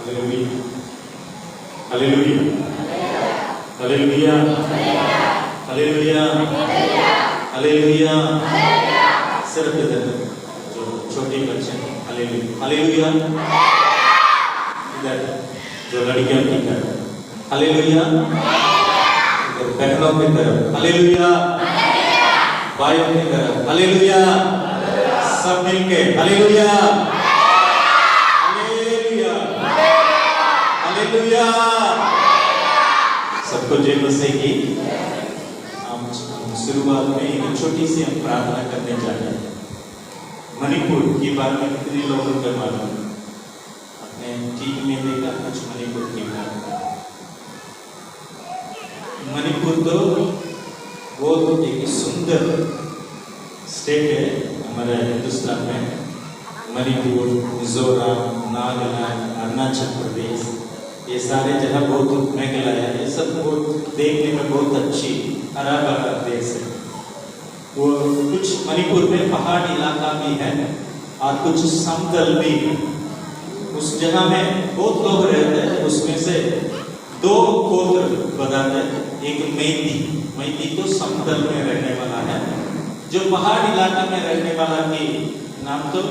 Hallelujah, hallelujah, hallelujah, hallelujah. सिर्फ इधर जो छोटे बच्चे हैं, हालेलुया, हालेलुया। इधर जो लड़कियां की तरफ, हालेलुया। इधर बहनों की तरफ, हालेलुया। भाइयों की तरफ, हालेलुया। सब मिलके हालेलुया, हालेलुया, हालेलुया। सबको जय मसीह की। हम शुरुआत में एक छोटी सी हम प्रार्थना करने जा रहे हैं। मणिपुर के बारे में कितने लोगों को मालूम? अपने टीवी में देखा कुछ मणिपुर के बारे में। मणिपुर तो बहुत एक सुंदर स्टेट है हमारे हिंदुस्तान में। मणिपुर, मिजोरम, नागालैंड, अरुणाचल प्रदेश, ये सारे जगह बहुत मेघालय है, ये सब बहुत देखने में बहुत अच्छी हरा भरा देश है। वो कुछ मणिपुर में पहाड़ी इलाका भी है और कुछ समतल भी है। उस जगह में बहुत लोग रहते हैं, उसमें से दो गोत्र बताते हैं। एक मैती तो समतल में रहने वाला है, जो पहाड़ी इलाका में रहने वाला की नाम तो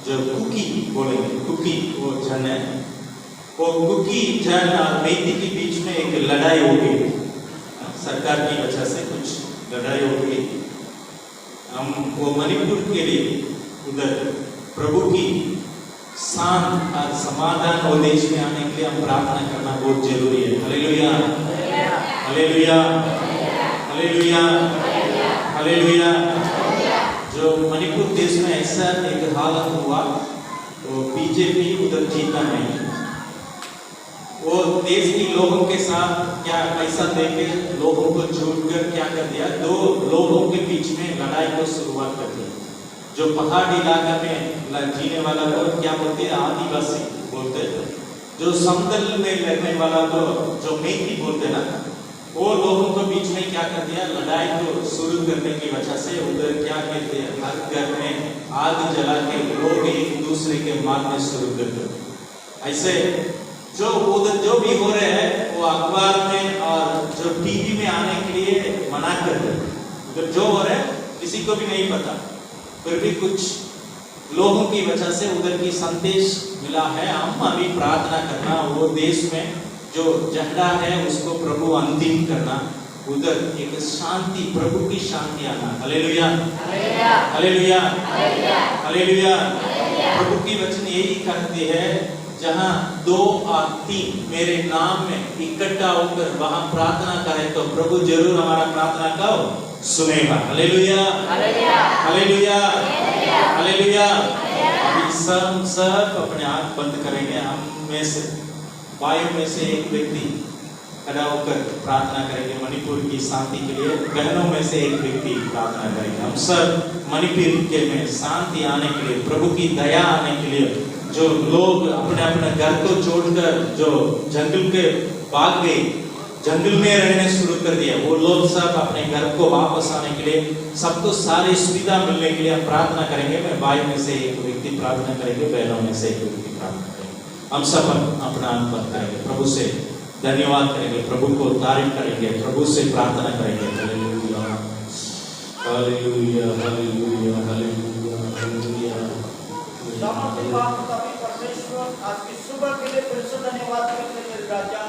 जो कुकी बोलेंगे, कुकी वो जन है। वो कुकी जन और मैती के बीच में एक लड़ाई हो गई, सरकार की वजह से कुछ लड़ाई हो गई। हम वो मणिपुर के लिए उधर प्रभु की शांति और समाधान और देश में आने के लिए हम प्रार्थना करना बहुत जरूरी है। Hallelujah, hallelujah, hallelujah, hallelujah. जो मणिपुर देश में ऐसा एक हालत हुआ, तो बीजेपी उधर जीता नहीं। वो देश के लोगों के साथ क्या पैसा देके लोगों को जोड़कर क्या कर दिया, दो लोगों के बीच में लड़ाई को शुरुआत कर दी। जो पहाड़ी इलाका में जीने वाला को क्या बोलते हैं, आदिवासी बोलते हैं। जो समतल में रहने वाला को जो मैती बोलते हैं ना, वो लोगों के बीच में क्या कर दिया, लड़ाई को शुरू करने की वजह से उधर क्या कहते हैं, हर घर में आग जला के लोग एक दूसरे के मारने शुरू कर दिए। ऐसे जो उधर जो भी हो रहे हैं वो अखबार में और जो टीवी में आने के लिए मना कर रहे हैं। उधर जो हो रहा है किसी को भी नहीं पता, फिर भी कुछ लोगों की वजह से उधर की संदेश मिला है। हम अभी प्रार्थना करना, वो देश में जो झगड़ा है उसको प्रभु अंतिम करना, उधर एक शांति, प्रभु की शांति आना। Hallelujah, hallelujah, hallelujah. प्रभु की वचन यही कहती है, जहाँ 2 और 3 मेरे नाम में इकट्ठा होकर वहां प्रार्थना करें तो प्रभु जरूर हमारा प्रार्थना को सुनेगा। Hallelujah, hallelujah, hallelujah. अभी सब अपने आंख बंद करेंगे। हम में से भाइयों में से एक व्यक्ति खड़ा होकर प्रार्थना करेंगे मणिपुर की शांति के लिए। बहनों में से एक व्यक्ति प्रार्थना करेंगे। हम सब मणिपुर के में शांति आने के लिए, प्रभु की दया आने के लिए, जो लोग अपने अपने घर को छोड़कर जो जंगल के भाग गए, जंगल में रहने शुरू कर दिया, वो लोग सब अपने घर को वापस आने के लिए, सबको सारी सुविधा मिलने के लिए हम प्रार्थना करेंगे। मैं भाई में से एक व्यक्ति प्रार्थना करेंगे, बहनों में से एक व्यक्ति प्रार्थना करेंगे। हम सब अपना आंख बंद करेंगे, प्रभु से धन्यवाद करेंगे, प्रभु को तारीफ करेंगे, प्रभु से प्रार्थना करेंगे। Hallelujah, hallelujah, hallelujah, hallelujah, hallelujah. परमेश्वर आज की सुबह के लिए फिर से धन्यवाद करते हैं राजा।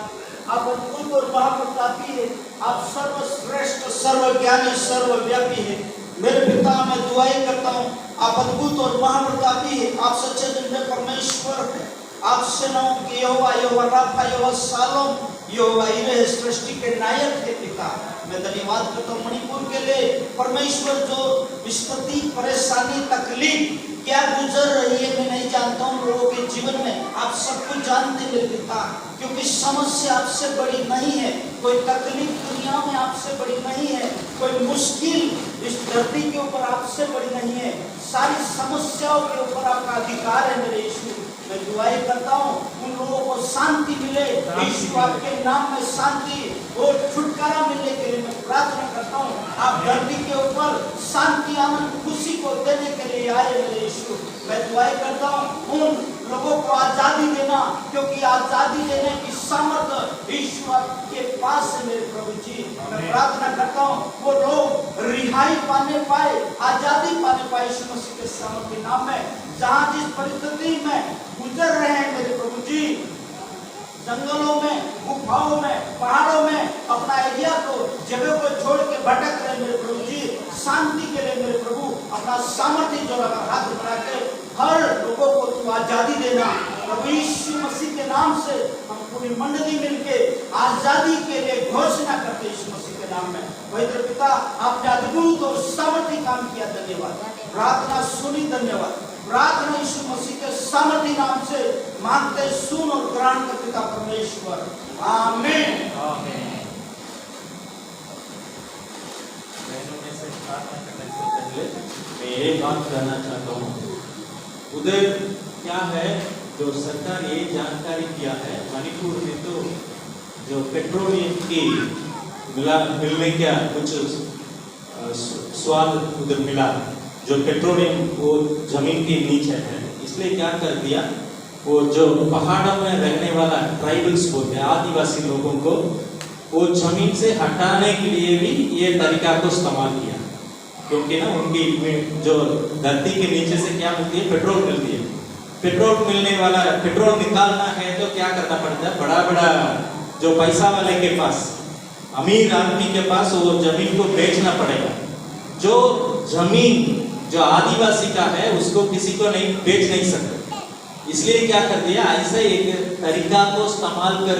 आप अद्भुत और महाप्रतापी है, आप सर्वश्रेष्ठ, सर्वज्ञानी, सर्वव्यापी है। मेरे पिता, मैं दुआई करता हूँ, आप अद्भुत और महाप्रतापी है, आप सच्चे दिन में परमेश्वर है। आप सेनाओं के यहोवा, यहोवा राफा, यहोवा शालोम, यहोवा यीरे सृष्टि के नायक है पिता। मैं धन्यवाद करता हूँ मणिपुर के लिए परमेश्वर, जो विस्पत्ति, परेशानी, तकलीफ क्या गुजर रही है मैं नहीं जानता हूँ लोगों के जीवन में, आप सब कुछ जानते मेरे पिता, क्योंकि समस्या आपसे बड़ी नहीं है, कोई तकलीफ दुनिया में आपसे बड़ी नहीं है, कोई मुश्किल इस धरती के ऊपर आपसे बड़ी नहीं है। सारी समस्याओं के ऊपर आपका अधिकार है मेरे यीशु। मैं दुआई करता हूँ उन लोगों को शांति मिले, यीशु आपके नाम में शांति और छुटकारा मिलने के लिए मैं प्रार्थना करता हूँ। आप धरती के ऊपर शांति आनंद खुशी को देने के लिए आए मेरे यीशु। मैं दुआई करता हूँ उन लोगों को आजादी देना, क्योंकि आजादी देने की सामर्थ्य यीशु आपके पास है मेरे प्रभु जी। मैं प्रार्थना करता हूँ वो लोग रिहाई पाने पाए, आजादी पाने पाए यीशु मसीह के सामर्थ्य नाम में। जहाँ जिस परिस्थिति में गुजर रहे हैं मेरे प्रभु जी, जंगलों में, गुफाओं में, पहाड़ों में अपना एरिया को, जगह को छोड़ के भटक रहे मेरे प्रभु जी, शांति के लिए मेरे प्रभु अपना सामर्थ्य जो लगा हाथ बढ़ा के हर लोगों को तू आजादी देना प्रभु यीशु मसीह के नाम से। हम पूरी मंडली मिलके आजादी के लिए घोषणा करते यीशु मसीह के नाम में। पवित्र पिता, आपने अद्भुत और सामर्थ्य काम किया, धन्यवाद। प्रार्थना सुनी, धन्यवाद। प्रार्थना यीशु मसीह के सामर्थ्य नाम से मांगते, सुन और ग्रहण कर पिता परमेश्वर, आमीन। मैं एक बात कहना चाहता हूँ, उधर क्या है जो सरकार ये जानकारी किया है, मणिपुर में तो जो पेट्रोलियम की मिलने क्या कुछ स्वाद उधर मिला, जो पेट्रोलियम वो जमीन के नीचे है, इसलिए क्या कर दिया, वो जो पहाड़ों में रहने वाला ट्राइबल्स बोलते हैं, आदिवासी लोगों को वो जमीन से हटाने के लिए भी ये तरीका को इस्तेमाल किया, क्योंकि ना उनकी जो धरती के नीचे से क्या मिलती है, पेट्रोल मिलती है। पेट्रोल मिलने वाला, पेट्रोल निकालना है तो क्या करना पड़ता है, बड़ा बड़ा जो पैसा वाले के पास, अमीर आदमी के पास वो जमीन को बेचना पड़ेगा। जो जमीन जो आदिवासी का है उसको किसी को नहीं बेच नहीं सकते, इसलिए क्या कर दिया, ऐसे एक तरीका को इस्तेमाल कर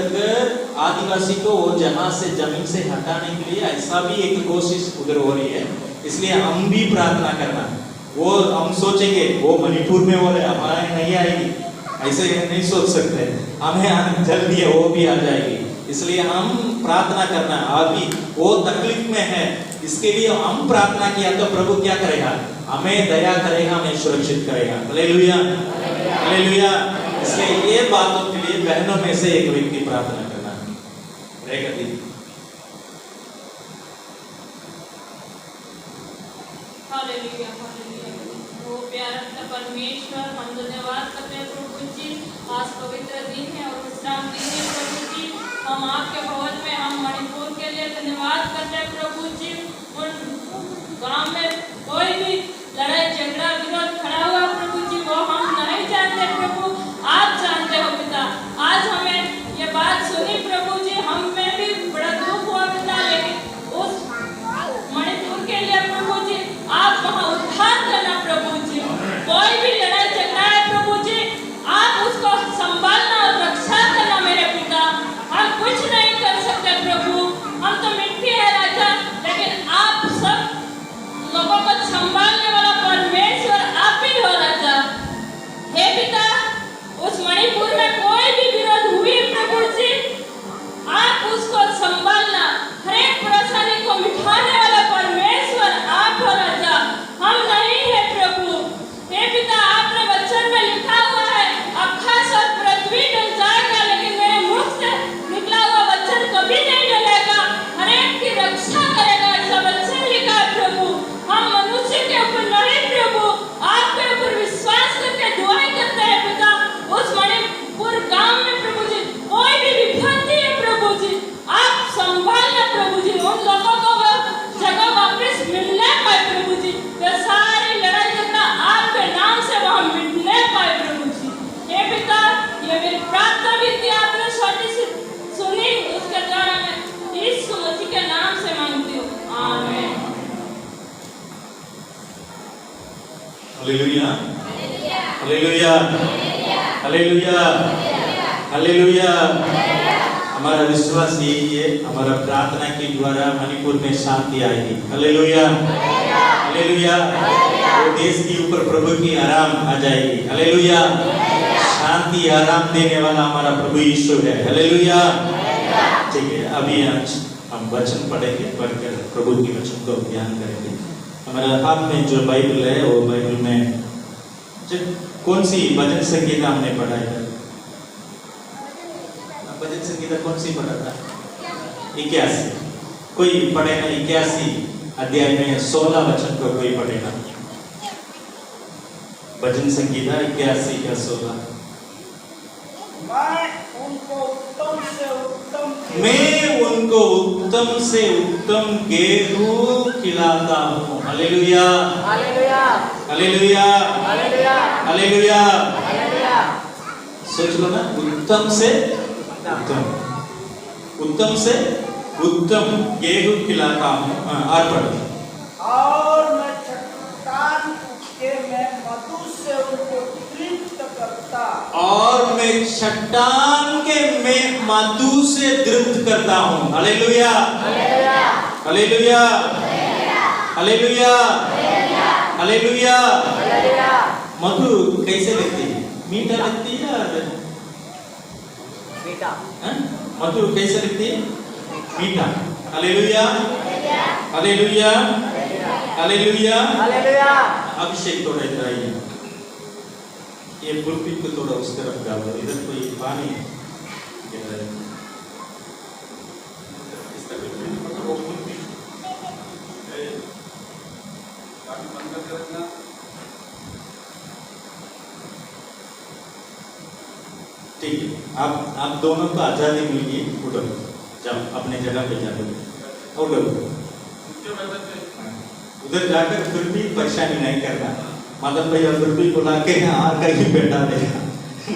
आदिवासी को वो जहां से जमीन से हटाने के लिए ऐसा भी एक कोशिश उधर हो रही है। इसलिए हम भी प्रार्थना करना, वो हम सोचेंगे वो मणिपुर में हो रहे, हमारे नहीं आएगी, ऐसे नहीं सोच सकते, हमें जल्दी है वो भी आ जाएगी। इसलिए हम प्रार्थना करना, अभी वो तकलीफ में है, इसके लिए हम प्रार्थना किया तो प्रभु क्या करेगा, हमें दया करेगा, हमें सुरक्षित करेगा। Hallelujah, hallelujah. इसलिए ये बातों के लिए बहनों में से एक व्यक्ति प्रार्थना करना रहेगा। दी हालेलुया, हालेलुया। वो प्यारा पिता परमेश्वर, हम धन्यवाद करते हैं प्रभु जी, आज पवित्र दिन है और विश्राम दिन है प्रभु जी। हम आपके भवन में, हम मणिपुर के लिए धन्यवाद करते हैं प्रभु जी। उन गांव में कोई भी लड़ाई झगड़ा विरोध खड़ा हुआ प्रभु जी, वो हम नहीं जानते प्रभु, आप जानते हो पिता। आज हमें ये बात सुनी प्रभु जी, हम में भी बड़ा दुख हुआ पिता, लेकिन उस मणिपुर के लिए प्रभु जी आप वहाँ उद्धार करना प्रभु जी। कोई भी लड़ाई झगड़ा है प्रभु जी, आप उसको संभालना और रक्षा करना मेरे पिता। हम कुछ नहीं कर सकते प्रभु, हम तो मिट्टी है राजा, लेकिन आप सब लोगों को संभालने वाला परमेश्वर आप ही हो राजा। हे पिता, उस मणिपुर में कोई भी विरोध हुई प्रभु जी, आप उसको संभालना, हर एक परेशानी को मिटाने वाला परमेश्वर आप हो राजा, हम नहीं है प्रभु। हे पिता, आपने वचन में लिखा हुआ है, आकाश और पृथ्वी डल जाएगा लेकिन मेरे मुख से निकला हुआ वचन कभी नहीं डलेगा, हर एक की रक्षा करेगा, ऐसा वचन लिखा है प्रभु। हम मनुष्य के ऊपर नहीं प्रभु, आपके ऊपर विश्वास करके दुआएं करते हैं पिता। उस मणिपुर गांव में प्रभु जी कोई भी विपत्ति है प्रभु जी, आप संभालना प्रभु जी, उन लोगों को वो जगह वापस मिलने पाए प्रभु जी, वे सारी लड़ाई झगड़ा आपके नाम से वहाँ मिलने पाए प्रभु जी। हे पिता, ये मेरी प्रार्थना भी थी, आपने छोटी सी सुनी, उसके द्वारा मैं यीशु मसीह के नाम से मांगती हूँ, आमीन। Hallelujah, hallelujah, hallelujah, hallelujah. हमारा विश्वास यही है, हमारा प्रार्थना के द्वारा मणिपुर में शांति आएगी। Hallelujah, hallelujah. वो देश के ऊपर प्रभु की आराम आ जाएगी। हालेलुया। शांति आराम देने वाला हमारा प्रभु यीशु है। हालेलुया। ठीक है, अभी आज हम वचन पढ़ेंगे, पढ़कर प्रभु की वचन को ध्यान करेंगे। हमारे हाथ में जो बाइबल है, वो बाइबल में कौन सी भजन संगीता हमने पढ़ा है? भजन संगीता कौन सी पढ़ा था? 81। कोई पढ़े ना 81 अध्याय में 16 वचन को कोई पढ़ेगा। भजन संगीता 81 का 16। मैं उनको उत्तम से उत्तम गेहूं खिलाता हूँ। Hallelujah, hallelujah, hallelujah, hallelujah, hallelujah. Hallelujah. सोच लो ना, उत्तम से उत्तम गेहूं खिलाता हूँ। और पढ़ो। और मैं चट्टान के मैं मधु से उनको तृप्त करता। और मैं चट्टान के मैं मधु से तृप्त करता हूँ। Hallelujah, hallelujah, hallelujah, hallelujah, hallelujah. Hallelujah. मधु कैसे लगती है? मीठा लगती है या बेटा, हाँ? मधु कैसे लगती है? मीठा। Hallelujah, hallelujah, hallelujah. हालेलुया। अभिषेक थोड़ा इधर आइए। ये बुलपी को थोड़ा उस तरफ डाल दो। इधर कोई पानी गिर रहा है। इस तरफ वो बुलपी बंद करके रखना। ठीक है, आप दोनों को आजादी मिली। उठो, जाओ अपने जगह पे जाओ। और उधर जाकर फिर भी परेशानी नहीं करना। मदन भैया फिर भी बुला के यहाँ कहीं बैठा देगा,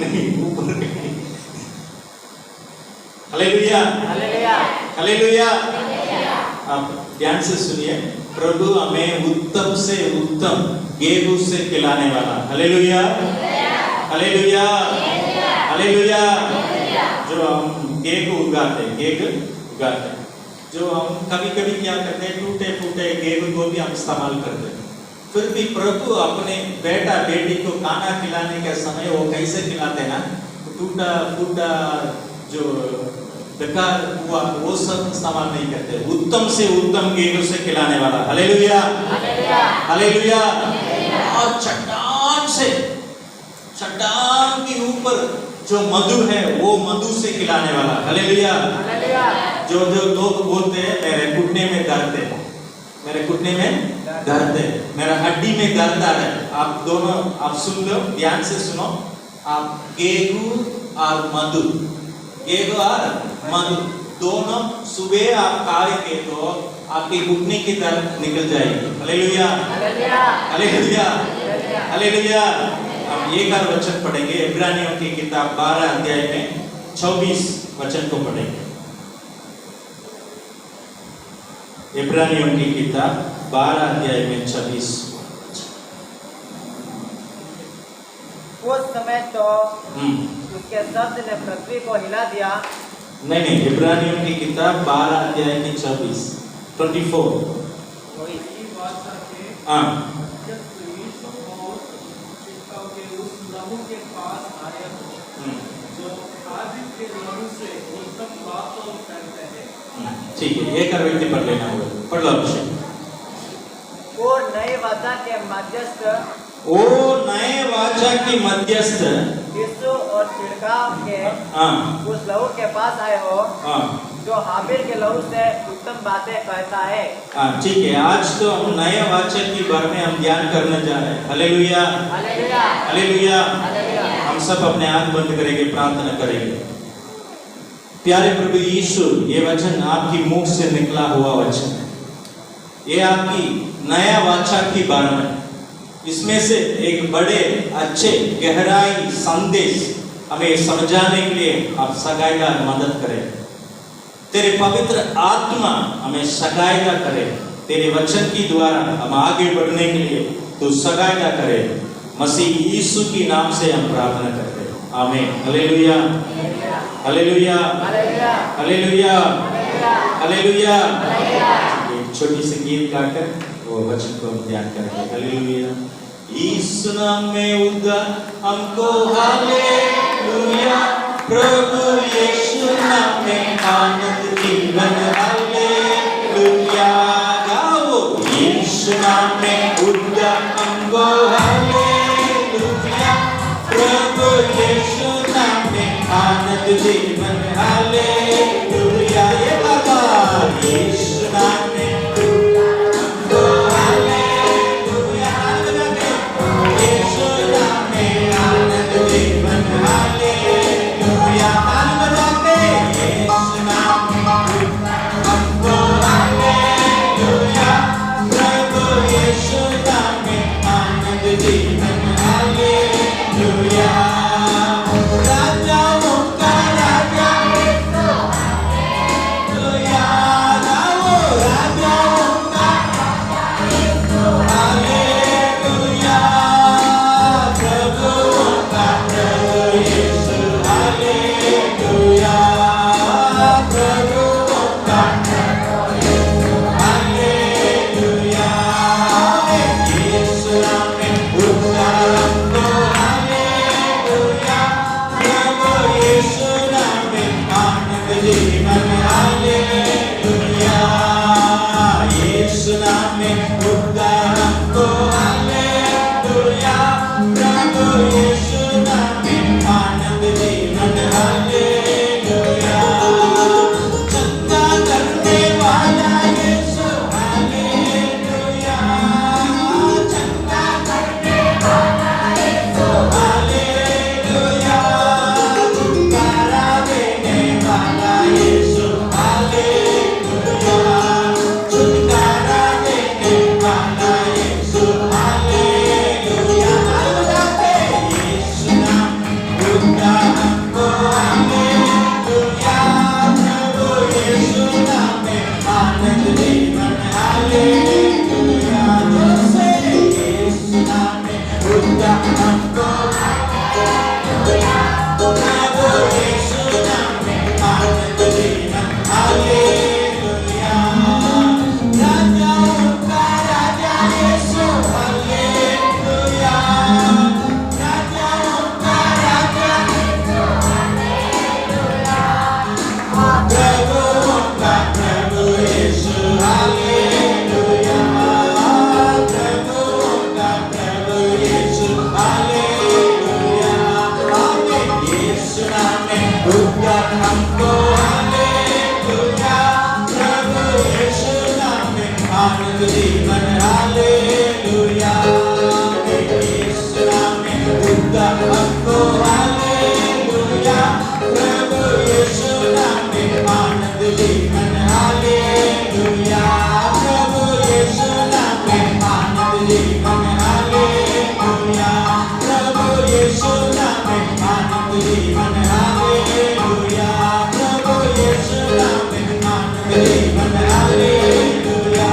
नहीं ऊपर कहीं। Hallelujah, hallelujah, hallelujah. आप ध्यान से सुनिए। प्रभु हमें उत्तम से उत्तम गेहूं से खिलाने वाला। Hallelujah, hallelujah, hallelujah. जो हम गेहूं उगाते, जो हम कभी कभी क्या करते हैं, टूटे फूटे गेहूं को भी हम इस्तेमाल करते हैं। फिर भी प्रभु अपने बेटा बेटी को खाना खिलाने के समय वो कैसे खिलाते हैं ना, टूटा फूटा जो बेकार हुआ वो सब इस्तेमाल नहीं करते। उत्तम से उत्तम गेहूं से खिलाने वाला। Hallelujah, hallelujah, hallelujah. और चट्टान के ऊपर जो मधु है वो मधु से खिलाने वाला। Hallelujah, hallelujah. जो लोग बोलते हैं मेरे घुटने में दर्द है, मेरा हड्डी में दर्द आ रहा है। आप दोनों आप सुन लो, ध्यान से सुनो। आप गेहूं और मधु दोनों सुबह आप खाएंगे तो आपके घुटने की दर्द निकल जाएगी। Hallelujah, hallelujah, hallelujah, hallelujah. हम एक और वचन पढ़ेंगे। इब्रानियों की किताब 12 अध्याय में 24 वचन को पढ़ेंगे। इब्रानियों की किताब 12 अध्याय में 26। उस समय तो उसके शब्द ने पृथ्वी को हिला दिया। नहीं, इब्रानियों की किताब 12 अध्याय की 24। हाँ, ठीक है, एक और व्यक्ति पढ़ लेना होगा। पढ़ लो अभिषेक। और नए वाचा के मध्यस्थ ओ नए वाचा की मध्यस्थ यीशु और छिड़काव के हाँ, उस लहू के पास आए हो हाँ, जो हाबिल के लहू से उत्तम बातें कहता है। हाँ, ठीक है। आज तो हम नए वाचा के बारे में हम ध्यान करने जा रहे हैं। Hallelujah, hallelujah, hallelujah. हालेलुया। हम सब अपने आंख बंद करेंगे, प्रार्थना करेंगे। प्यारे प्रभु यीशु, ये वचन आपकी मुख से निकला हुआ वचन है। ये आपकी नया वाचा की बारे में, इसमें से एक बड़े अच्छे गहराई संदेश हमें समझाने के लिए आप सहायता मदद करें। तेरे पवित्र आत्मा हमें सहायता करे। तेरे वचन की द्वारा हम आगे बढ़ने के लिए तू सहायता करे। मसीह यीशु की नाम से हम प्रार्थना करते हैं, आमीन। Hallelujah, hallelujah, hallelujah, hallelujah. एक छोटी सी गीत गाकर वो वचन को हम ध्यान करेंगे। हालेलुया। यीशु नाम में उद्धार हमको, हालेलुया। प्रभु यीशु नाम में आनंद जीवन, हालेलुया। गाओ, यीशु नाम में उद्धार हमको, हालेलुया। प्रभु यीशु नाम में आनंद जीवन, हालेलुया। ये बाबा, यीशु नाम में उद्धार हमको, हालेलुया राजाओं का राजा प्रभुओं का प्रभु यीशु हालेलुया प्रभुओं का प्रभु यीशु हालेलुया आमीन यीशु नाम में उद्धार हमको हालेलुया प्रभु यीशु नाम में आनंद जीवन हालेलुया आमीन यीशु नाम में उद्धार हमको हालेलुया प्रभु यीशु नाम में आनंद जीवन हालेलुया प्रभु यीशु नाम में आनंद जीवन हालेलुया प्रभु यीशु नाम में आनंद जीवन हालेलुया प्रभु यीशु नाम में आनंद जीवन हालेलुया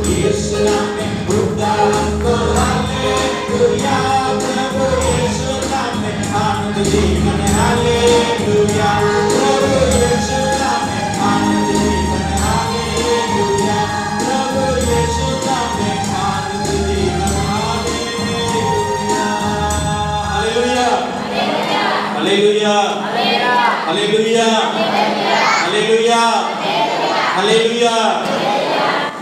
यीशु नाम में उद्धार हमको हालेलुया प्रभु यीशु नाम में आनंद जीवन हालेलुया प्रभु यीशु नाम में आनंद जीवन हालेलुया प्रभु यीशु नाम में आनंद जीवन hallelujah hallelujah hallelujah hallelujah hallelujah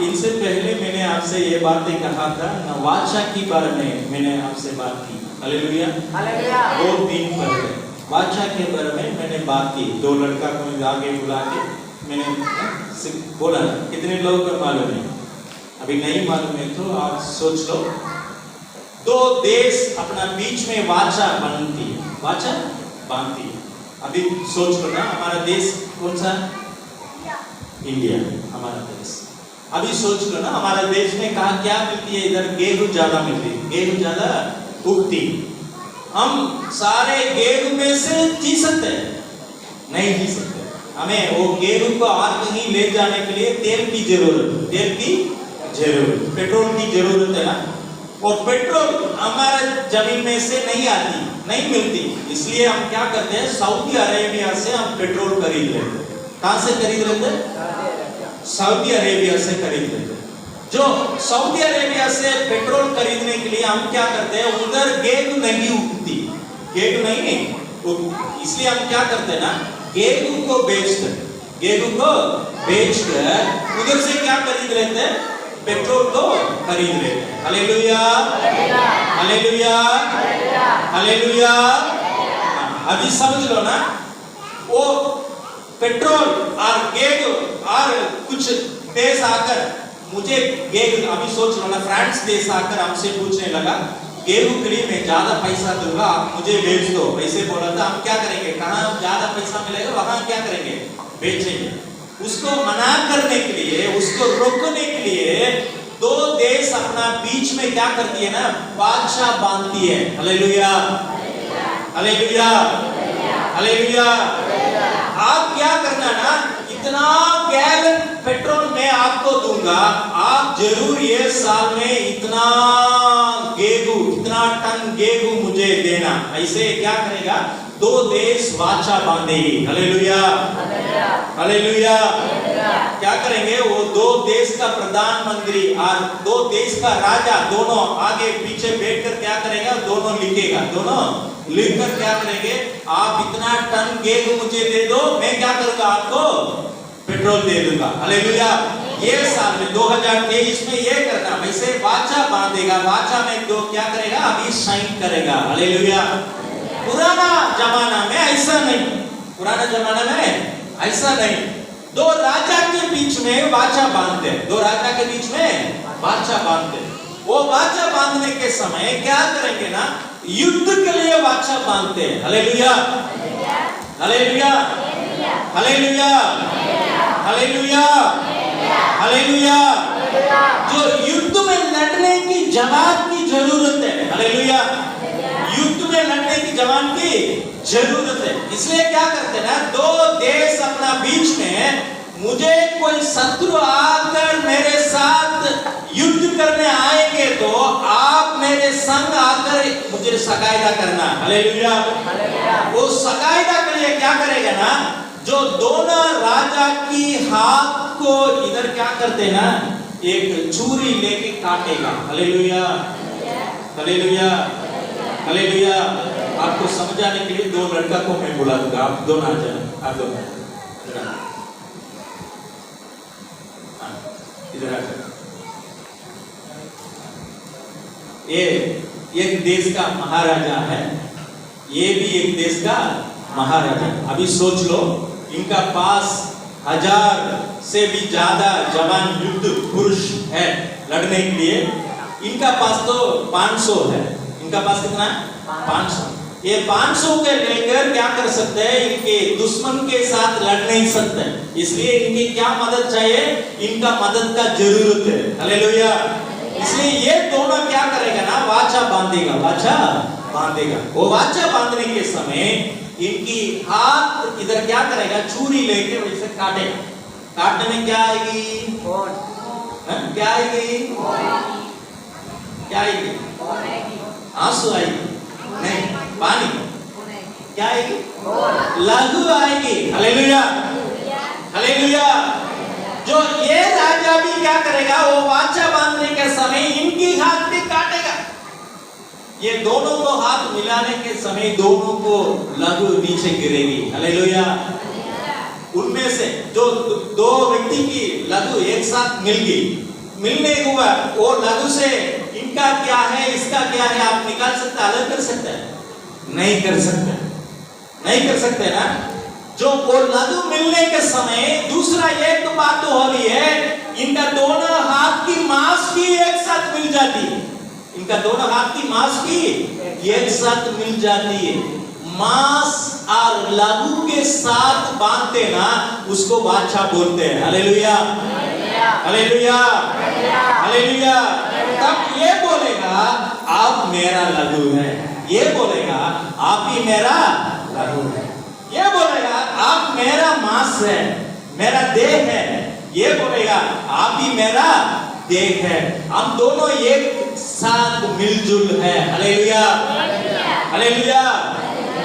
इनसे पहले मैंने आपसे ये बातें कहा था वाचा की बारे में मैंने आपसे बात की हालेलुया हालेलुया 2 दिन पहले वाचा के बारे में मैंने बात की 2 लड़का को आगे बुला के मैंने बोला कितने लोगों को मालूम है अभी नहीं मालूम है तो आप सोच लो 2 देश अपना बीच में वाचा बांधती है अभी सोच लो ना हमारा देश कौन सा इंडिया हमारा देश अभी सोच लो ना हमारा देश में कहा क्या मिलती है इधर गेहूं ज्यादा मिलती है गेहूं ज्यादा उगती हम सारे गेहूं में से जी सकते हैं नहीं जी सकते हमें वो गेहूं को और कहीं ले जाने के लिए तेल की जरूरत पेट्रोल की जरूरत है ना और पेट्रोल हमारे जमीन में से नहीं मिलती इसलिए हम क्या करते हैं सऊदी अरेबिया से हम पेट्रोल खरीद लेते हैं कहां से खरीद लेते हैं सऊदी अरेबिया से खरीद लेते हैं जो सऊदी अरेबिया से पेट्रोल खरीदने के लिए हम क्या करते हैं उधर गेहूं नहीं उगती इसलिए हम क्या करते हैं ना गेहूं को बेचकर उधर से क्या खरीद लेते हैं पेट्रोल को खरीद लेते हैं हालेलुया हालेलुया हालेलुया अभी समझ लो ना वो पेट्रोल और गेहूं और कुछ देश आकर मुझे गेहूं अभी सोच लो ना फ्रांस देश आकर हमसे पूछने लगा गेहूं के लिए मैं ज्यादा पैसा दूंगा आप मुझे बेच दो ऐसे बोला था हम क्या करेंगे कहाँ ज्यादा पैसा मिलेगा वहां क्या करेंगे बेचेंगे उसको मना करने के लिए उसको रोकने के लिए 2 देश अपना बीच में क्या करती है ना बादशाह बांधती है हालेलुया हालेलुया हालेलुया आप क्या करना ना इतना गैलन पेट्रोल मैं आपको दूंगा आप जरूर ये साल में इतना टन गेहूं मुझे देना ऐसे क्या करेगा 2 देश वाचा बांधेगी हालेलुया हालेलुया क्या करेंगे वो 2 देश का प्रधानमंत्री और 2 देश का राजा दोनों आगे पीछे बैठकर क्या करेगा दोनों लिखकर क्या करेंगे आप इतना टन गेहूं मुझे दे दो मैं क्या करूंगा आपको पेट्रोल दे दूंगा हालेलुया ये साल में 2023 में ये करना वैसे वाचा बांधेगा वाचा में दो क्या करेगा अभी साइन करेगा हालेलुया पुराना जमाना में ऐसा नहीं 2 राजा के बीच में वाचा बांधते वो वाचा बांधने के समय क्या करेंगे ना युद्ध के लिए वाचा बांधते हैं hallelujah hallelujah hallelujah hallelujah hallelujah जो युद्ध में लड़ने की जवान की जरूरत है हालेलुया युद्ध में लड़ने की जवान की जरूरत है इसलिए क्या करते हैं ना 2 देश अपना बीच में मुझे कोई शत्रु आकर मेरे साथ युद्ध करने आएंगे तो आप मेरे संग आकर मुझे सगायदा करना हालेलुया वो सगायदा के लिए क्या करेगा ना जो दोनों राजा की हाथ को इधर क्या करते हैं ना एक छुरी लेके काटेगा। Hallelujah, hallelujah, hallelujah. आपको समझाने के लिए 2 लड़का को मैं बुला दूंगा, आप दोनों आ जाए, आप दोनों इधर आ जाए। ये एक देश का महाराजा है, ये भी एक देश का महाराजा। अभी सोच लो, इनका पास 1000 से भी ज्यादा जवान युद्ध पुरुष है लड़ने के लिए। इनका पास तो 500 है। इनका पास कितना? 500। ये 500 के लेकर क्या कर सकते हैं? इनके दुश्मन के साथ लड़ नहीं सकते, इसलिए इनकी क्या मदद चाहिए? इनका मदद का जरूरत है। हालेलुया। इसलिए ये दोनों क्या करेगा ना, वाचा बांधेगा, वाचा बांधेगा। वो वाचा बांधने के समय इनकी हाथ इधर क्या करेगा, छुरी लेके वैसे काटेगा। काटने में क्या आएगी? क्या आएगी? क्या आएगी? आंसू आएगी? नहीं, पानी। क्या आएगी? लहू आएगी। Hallelujah, hallelujah. जो ये राजा भी क्या करेगा, वो वाचा बांधने के समय इनकी हाथ भी काटेगा। ये दोनों को हाथ मिलाने के समय दोनों को लहू नीचे गिरेगी। हालेलुया। उनमें से जो 2 व्यक्ति की लहू एक साथ मिल गई, मिलने हुआ वो लहू से इनका क्या है, इसका क्या है, आप निकाल सकते, अलग कर सकते हैं? नहीं कर सकते, नहीं कर सकते ना। जो वो लहू मिलने के समय दूसरा एक बात तो हो रही है, इनका दोनों हाथ की मांस भी एक साथ मिल जाती है। इनका दोनों हाथ की मांस भी एक साथ मिल जाती है। मांस और लहू के साथ बांधते ना, उसको वाचा बोलते हैं। Hallelujah, hallelujah, hallelujah. तब ये बोलेगा आप मेरा लहू है, ये बोलेगा आप ही मेरा लहू है, ये बोलेगा आप मेरा मांस है, मेरा देह है, ये बोलेगा आप ही मेरा देह है। हम दोनों एक साथ मिलजुल है। Hallelujah, hallelujah.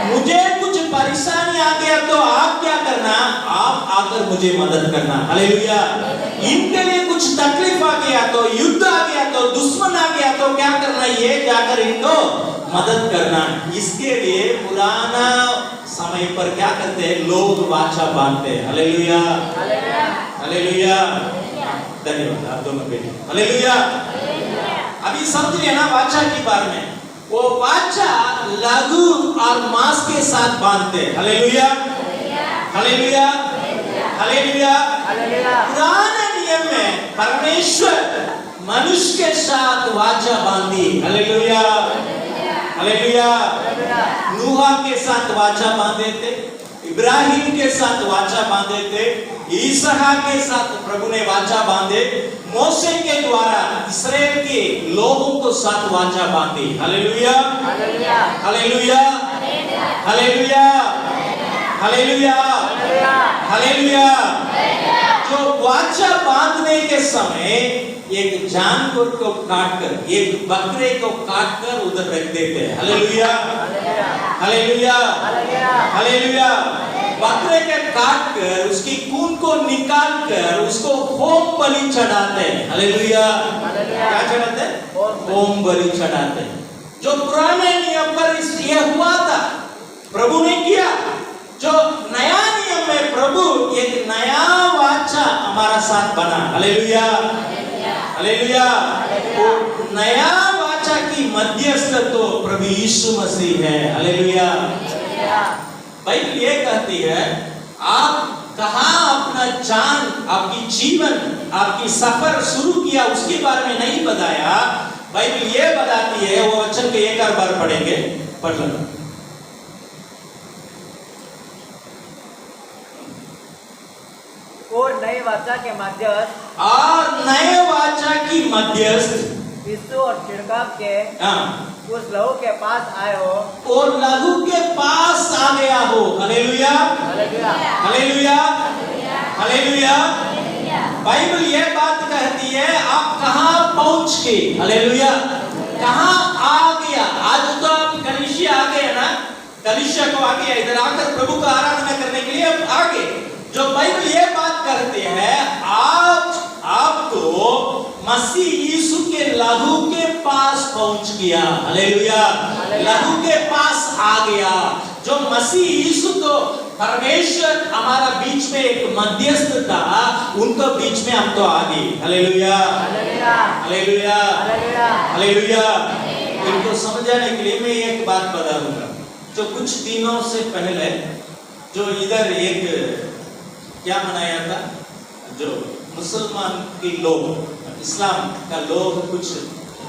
मुझे कुछ परेशानी आ गया तो आप क्या करना, आप आकर मुझे मदद करना। हालेलुया। इनके लिए कुछ तकलीफ आ गया तो, युद्ध आ गया तो, दुश्मन आ गया तो क्या करना, ये जाकर इनको मदद करना। इसके लिए पुराना समय पर क्या करते हैं, लोग वाचा बांधते हैं। Hallelujah, hallelujah. धन्यवाद आप दोनों बेटे। हालेलुया। अभी समझ लिया ना वाचा के बारे में। वो वाचा लहू और मांस के साथ बांधते हैं। Hallelujah, hallelujah, hallelujah. पुराने नियम में परमेश्वर मनुष्य के साथ वाचा बांधी। Hallelujah, hallelujah. नूह के साथ वाचा बांधे थे, इब्राहिम के साथ वाचा बांधे थे, ईसा के साथ प्रभु ने वाचा बांधे, मोसे के द्वारा इस्राएल के लोगों को साथ वाचा बांधी। Hallelujah, hallelujah, hallelujah, hallelujah, hallelujah, hallelujah. जो वाचा बांधने के समय एक जानवर को काटकर, एक बकरे को काटकर उधर रख देते हैं। Hallelujah, hallelujah, hallelujah. बकरे के काटकर उसकी खून को निकालकर उसको होम बलि चढ़ाते हैं। हालेलुया, क्या चढ़ाते हैं? होम बलि चढ़ाते हैं। जो पुराने नियम पर ये हुआ था, प्रभु ने किया। जो नया नियम में प्रभु एक नया वाचा हमारा साथ बना। Hallelujah, hallelujah. वो नया वाचा की मध्यस्थ तो प्रभु यीशु मसीह है। हालेलुया। बाइबल ये कहती है, आप कहां अपना चांद, आपकी जीवन, आपकी सफर शुरू किया उसके बारे में नहीं बताया। बाइबल ये बताती है, वो वचन के एक और बार पढ़ेंगे, पढ़ लो। और नए वाचा के मध्यस्थ, और नए वाचा की मध्यस्थ यीशु और छिड़काव के उस लहू के पास आए हो, और लहू के पास आ गया हो। Hallelujah, hallelujah, hallelujah, hallelujah. Bible ये बात कहती है, आप कहां पहुंच के, हालेलुया, कहां आ गया। आज तो आप कलीसिया आ गए ना, कलीसिया को आ गया, इधर आकर प्रभु का आराधना करने के लिए अब आ गए। जो बाइबल ये बात करते हैं, आप तो मसीह यीशु के लहू के पास पहुंच गया। हालेलुया। लहू के पास आ गया। जो मसीह यीशु तो परमेश्वर हमारा बीच में एक मध्यस्थ था, उनको बीच में हम तो आ गए। Hallelujah, hallelujah, hallelujah. इनको समझाने के लिए मैं एक बात बताऊंगा। जो कुछ दिनों से पहले जो इधर एक क्या मनाया था, जो मुसलमान के लोग, इस्लाम का लोग कुछ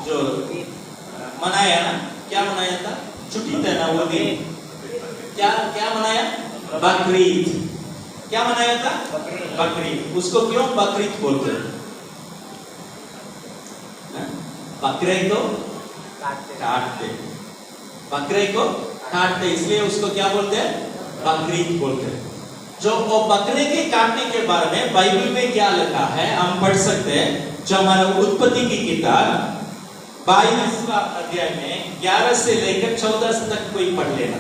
जो मनाया ना, क्या मनाया था, छुट्टी था ना वो दिन, क्या मनाया, बकरीद। क्या मनाया था, बकरीद। उसको क्यों बकरीद बोलते हैं? बकरे को काटते, बकरे को काटते, इसलिए उसको क्या बोलते हैं, बकरीद बोलते हैं। जो वो बकरे के काटने के बारे में बाइबल में क्या लिखा है हम पढ़ सकते हैं। जो हमारा उत्पत्ति की किताब 22वां अध्याय में 11 से लेकर 14 तक कोई पढ़ लेना।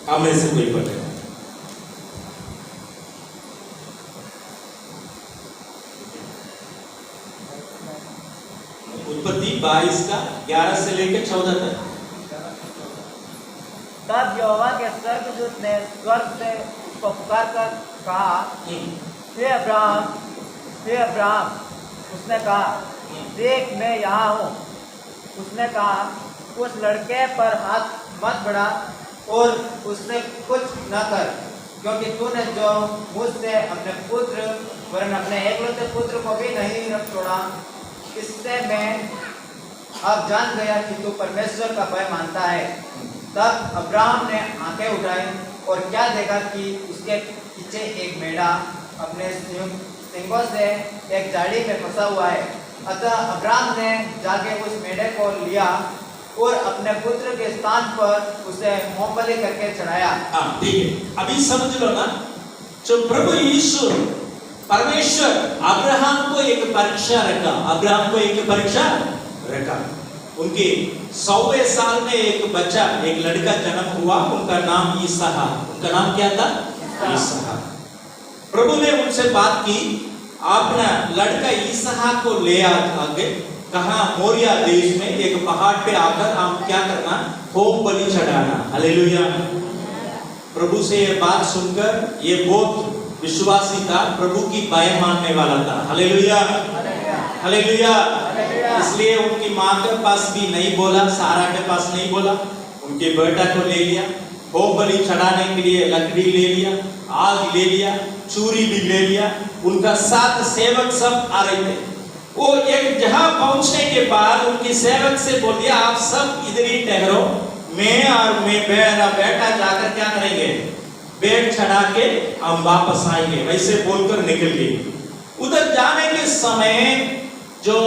हमें से कोई पढ़ लेना। उत्पत्ति 22 का 11 से लेकर 14 तक। तब यहोवा के स्वर्गदूत ने स्वर्ग से उसको पुकार कर कहा, हे अब्राहम, हे अब्राहम। उसने कहा, देख मैं यहाँ हूँ। उसने कहा, उस लड़के पर हाथ मत बढ़ा और उससे कुछ न कर, क्योंकि तूने जो मुझसे अपने पुत्र वरन अपने एकलौते पुत्र को भी नहीं रख छोड़ा, इससे मैं अब जान गया कि तू परमेश्वर का भय मानता है। तब अब्राहम ने आंखें उठाई और क्या देखा कि उसके पीछे एक मेढ़ा अपने सींगों से एक झाड़ी में फंसा हुआ है। अतः अब्राहम ने जाके उस मेढ़े को लिया और अपने पुत्र के स्थान पर उसे मोमबलि करके चढ़ाया। हाँ ठीक है, अभी समझ लो ना। जो प्रभु यीशु परमेश्वर अब्राहम को एक परीक्षा रखा, अब्राहम को एक परीक्षा रखा। उनके 100वें साल में एक बच्चा, एक लड़का जन्म हुआ, उनका नाम इसहाक। उनका नाम क्या था, इसहाक। प्रभु ने उनसे बात की, अपना लड़का इसहाक को ले आके कहा, मोरिया देश में एक पहाड़ पे आकर हम क्या करना, होम बलि चढ़ाना। हालेलुया। प्रभु से ये बात सुनकर ये बहुत विश्वासी था, प्रभु की बात मानने वाला था। Hallelujah, hallelujah. इसलिए उनकी माँ के पास भी नहीं बोला, सारा के पास नहीं बोला, उनके बेटा को ले लिया। होम बलि चढ़ाने के लिए लकड़ी ले लिया, आग ले लिया, चूरी भी ले लिया। उनका साथ सेवक सब आ रहे थे। वो एक जगह पहुंचने के बाद उनके सेवक से बोल दिया, आप सब इधर ही ठहरो, मैं और मेरा बेटा जाकर क्या करेंगे, बेट चढ़ा के हम वापस आएंगे। वैसे बोलकर निकल गए। उधर जाने के समय जो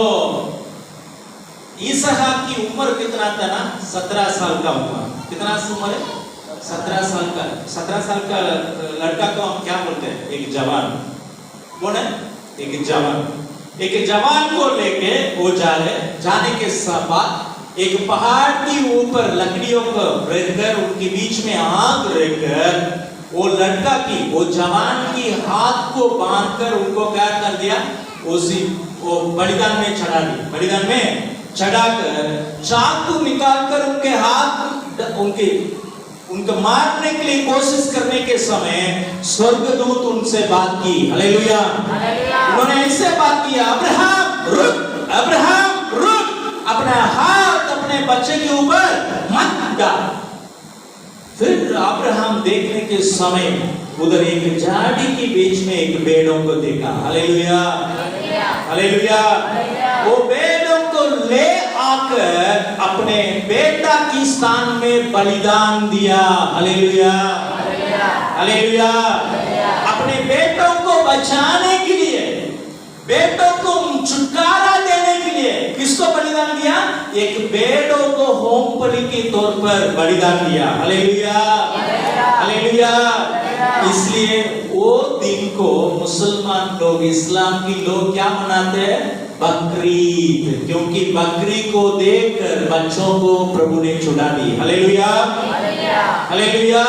इसहाक की उम्र कितना था ना, 17 साल का उम्र। कितना उम्र है, 17 साल का। 17 साल का लड़का को हम क्या बोलते हैं, एक जवान। कौन है, एक जवान। एक जवान को लेके वो जाने के बाद एक पहाड़ के ऊपर लकड़ियों को रखकर उनके बीच में आग रखकर वो लड़का की, वो जवान की हाथ को बांधकर उनको क्या कर दिया, वो बलिदान में चढ़ा दिया। बलिदान में चढ़ाकर चाकू निकालकर उनके हाथ उनको मारने के लिए कोशिश करने के समय स्वर्गदूत उनसे बात की। हालेलुया। उन्होंने ऐसे बात किया, अब्राहम रुक, अब्राहम रुक, अपना हाथ अपने बच्चे के ऊपर मत डाल। फिर अब्राहम देखने के समय उधर एक झाड़ी के बीच में एक भेड़ों को देखा। Hallelujah, hallelujah. वो भेड़ों को ले आकर अपने बेटा की स्थान में बलिदान दिया। Hallelujah, hallelujah. अपने बेटों को बचाने के लिए, बेटों को छुटकारा देने के लिए किसको बलिदान दिया, एक भेड़ों को होम बलि के तौर पर बलिदान दिया। Hallelujah, hallelujah. इसलिए वो दिन को मुसलमान लोग, इस्लाम की लोग क्या मनाते हैं, बकरीद। क्योंकि बकरी को देखकर बच्चों को प्रभु ने छुड़ा दी। Hallelujah, hallelujah,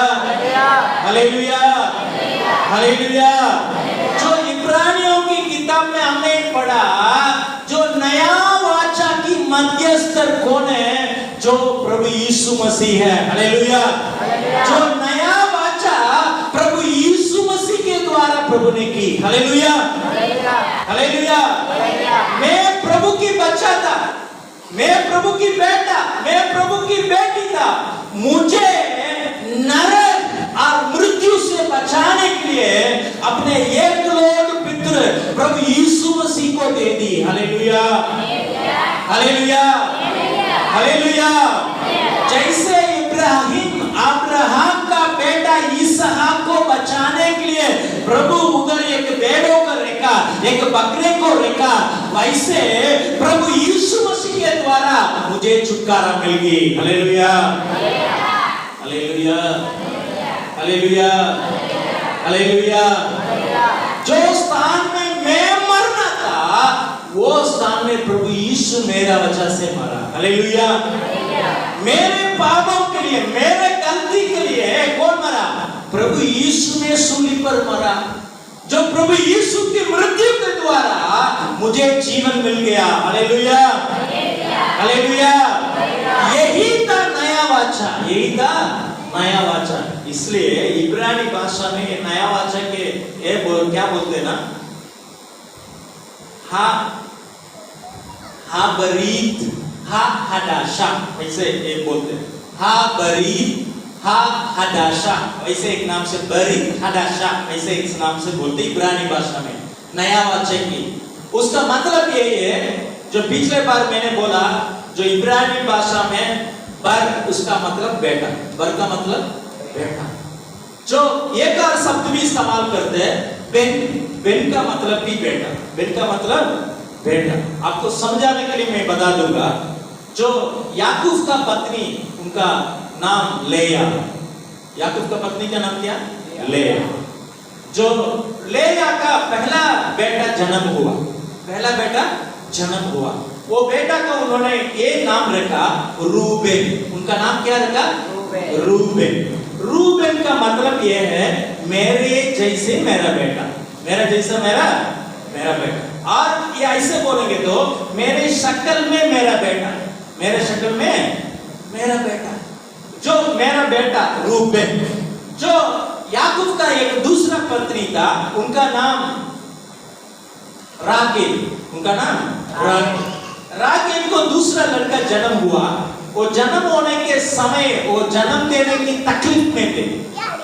hallelujah. हालेलुया। जो इब्रानियों की किताब में हमने पढ़ा, जो नया वाचा की मध्यस्थर कौन है? जो प्रभु यीशु मसीह है। हालेलुया। जो नया वाचा प्रभु यीशु मसीह के द्वारा प्रभु ने की। Hallelujah, hallelujah. मैं प्रभु की बच्चा था, मैं प्रभु की बेटा, मैं प्रभु की बेटी था। मुझे नरक और मृत्यु से बचाने के लिए अपने एकलौते पुत्र प्रभु यीशु मसीह को दे दी। Hallelujah, hallelujah, hallelujah. जैसे अब्राहम का बेटा इसहाक को बचाने के लिए प्रभु उधर एक भेड़ों को रखा, एक बकरे को रखा, वैसे प्रभु यीशु मसीह के द्वारा मुझे छुटकारा मिल गई। Hallelujah, hallelujah, hallelujah, hallelujah. जो स्थान में मैं मरना था, वो स्थान में प्रभु यीशु मेरा वजह से मरा। हालेलुया। मेरे पापों के लिए, मेरे गलती के लिए कौन मरा? प्रभु यीशु ने सूली पर मरा। जो प्रभु यीशु की मृत्यु के द्वारा मुझे जीवन मिल गया। Hallelujah, hallelujah. यही था नया वाचा, यही था नया वाचा। इसलिए इब्रानी भाषा में नया वाचा के क्या बोलते ना? हा बरीत, हा हदाशा, वैसे एक बोलते हैं। हा बरीत, हा हदाशा, वैसे एक नाम से बरीत, हदाशा, वैसे एक नाम से बोलते इब्रानी भाषा में नया वाचा की। उसका मतलब यही है, जो पिछले बार मैंने बोला, जो इब्रानी भाषा में बर उसका मतलब बेटा, बर का मतलब बेटा। जो एक और शब्द भी इस्तेमाल करते हैं, बेन, बेन का मतलब भी बेटा, बेन का मतलब बेटा। आपको समझाने के लिए मैं बता दूंगा, जो याकूब का पत्नी, उनका नाम लेया। याकूब का पत्नी का नाम क्या? लेया। जो लेया का पहला बेटा जन्म हुआ, पहला बेटा जन्म हुआ, वो बेटा को उन्होंने ये नाम रखा रूबेन। उनका नाम क्या रखा? रूबेन। रूबेन का मतलब ये है मेरे जैसे मेरा बेटा, मेरा जैसा मेरा बेटा। और ये ऐसे बोलेंगे तो मेरे शक्ल में मेरा बेटा, मेरे शक्ल में मेरा बेटा। जो मेरा बेटा रूबेन। जो याकूब का एक दूसरा पत्नी था, उनका नाम राकेल, उनका नाम राकेल। राकेल को दूसरा लड़का जन्म हुआ। वो जन्म होने के समय वो जन्म देने की तकलीफ में थे।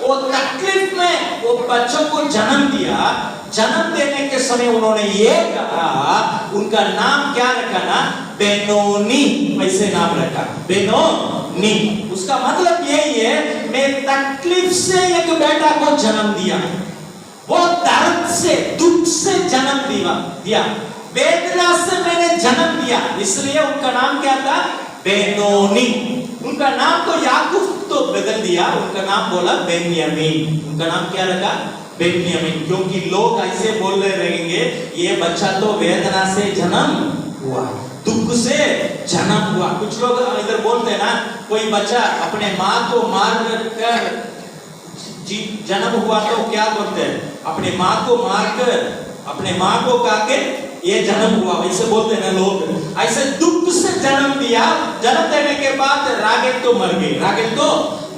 वो तकलीफ में वो बच्चों को जन्म दिया। जन्म देने के समय उन्होंने ये कहा, उनका नाम क्या रखा ना? बेनोनी, वैसे नाम रखा बेनोनी। उसका मतलब यही है, मैं तकलीफ से एक बेटा को जन्म दिया, वो दर्द से, दुख से जन्म दिया, वेदना से मैंने जन्म दिया, इसलिए उनका नाम क्या था? बेनोनी। उनका नाम तो याकूब तो बदल दिया, उनका नाम बोला बेन्यामीन। उनका नाम क्या रखा? बेन्यामीन। क्योंकि लोग ऐसे बोल रहे रहेंगे, ये बच्चा तो वेदना से जन्म हुआ, दुख से जन्म हुआ। कुछ लोग इधर बोलते हैं ना, कोई बच्चा अपने माँ को मार कर जन्म हुआ तो क्या बोलते हैं? अपने माँ को मारकर, अपने माँ को काके ये जन्म हुआ, वैसे बोलते हैं ना लोग। ऐसे दुख से जन्म दिया, जन्म देने के बाद रागेल तो मर गए, रागेल तो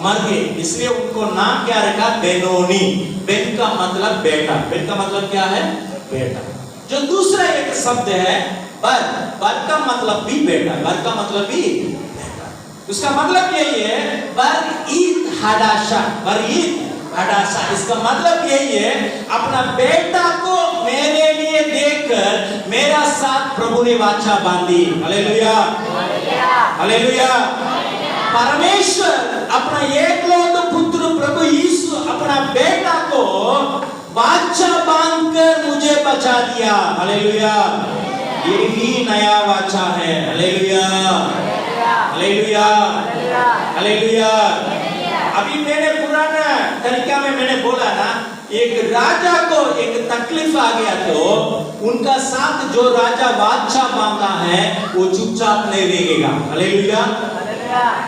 मर गए, इसलिए उनको नाम क्या रखा? बेनोनी। बेन का मतलब बेटा, बेन का मतलब क्या है? बेटा। जो दूसरा एक शब्द है बर, बर का मतलब भी बेटा, बर का मतलब भी बेटा। उसका मतलब यही है बर ईद हदाशा, बर ईद हदाशा। इसका मतलब यही है, अपना बेटा को मेरे लिए देखकर मेरा साथ प्रभु ने वाचा बांधी। Hallelujah, hallelujah. परमेश्वर अपना एकलौते पुत्र प्रभु यीशु अपना बेटा को वाचा बांधकर मुझे बचा दिया। हालेलुया। यही नया वाचा है। Hallelujah, hallelujah, hallelujah. अभी मैंने पुराना तरीका में मैंने बोला ना, एक राजा को एक तकलीफ आ गया तो उनका साथ जो राजा बादशाह बांधा है वो चुपचाप नहीं रहेगा। हालेलुया,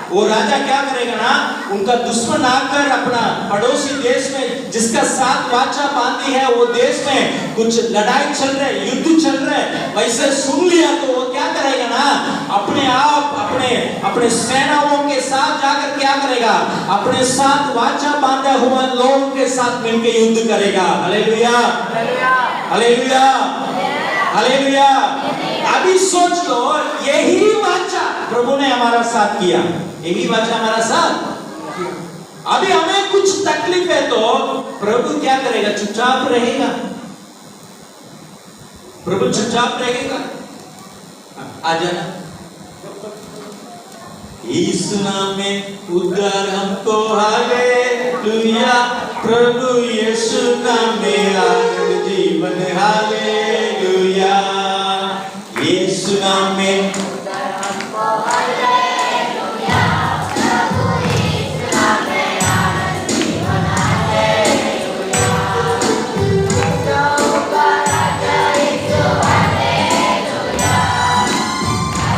वो राजा क्या करेगा ना, उनका दुश्मन आकर अपना पड़ोसी देश में जिसका साथ वाचा बांधी है, वो देश में कुछ लड़ाई चल रहे, युद्ध चल रहे, वैसे सुन लिया तो वो क्या करेगा ना, अपने आप अपने सेनाओं के साथ जाकर क्या करेगा, अपने साथ वाचा बांधा हुआ लोगों के साथ मिलकर युद्ध करेगा। Hallelujah, hallelujah, hallelujah. अभी सोच लो, यही वाचा प्रभु ने हमारा साथ किया, यही वाचा हमारा साथ। अभी हमें कुछ तकलीफ है तो प्रभु क्या करेगा, चुपचाप रहेगा, प्रभु चुपचाप रहेगा। आ जाना, यीशु नाम में उद्धार हमको, हालेलुया, प्रभु यीशु नाम में आनंद जीवन, हालेलुया, यीशु नाम में उद्धार हमको, हालेलुया, प्रभु यीशु नाम में आनंद जीवन, हालेलुया, प्रभु का राजा यीशु, हालेलुया,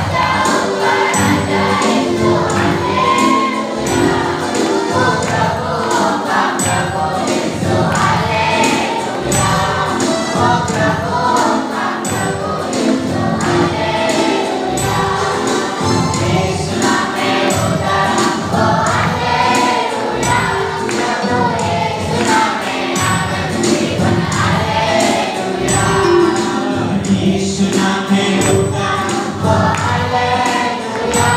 प्रभु का राजा यीशु, हालेलुया, प्रभु का प्रभु यीशु, हालेलुया, प्रभु का प्रभु यीशु, हालेलुया, यीशु नाम में उद्धार हमको, हालेलुया, प्रभु यीशु नाम में आनंद जीवन, हालेलुया, यीशु नाम में उद्धार हमको, हालेलुया,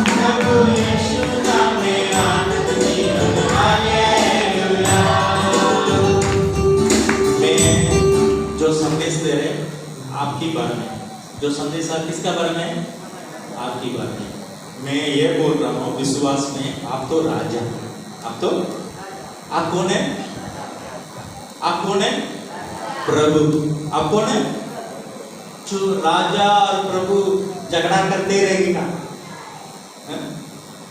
प्रभु यीशु नाम में आनंद जीवन, हालेलुया। मैं जो संदेश दे रहे आपकी बारे में, जो संदेश आप किसका बारे में, आपकी बारे में, मैं ये बोल रहा हूँ विश्वास में, आप तो राजा, आप कौन है, आप कौन है, प्रभु, आप कौन है, जो राजा और प्रभु झगड़ा करते रहेगा,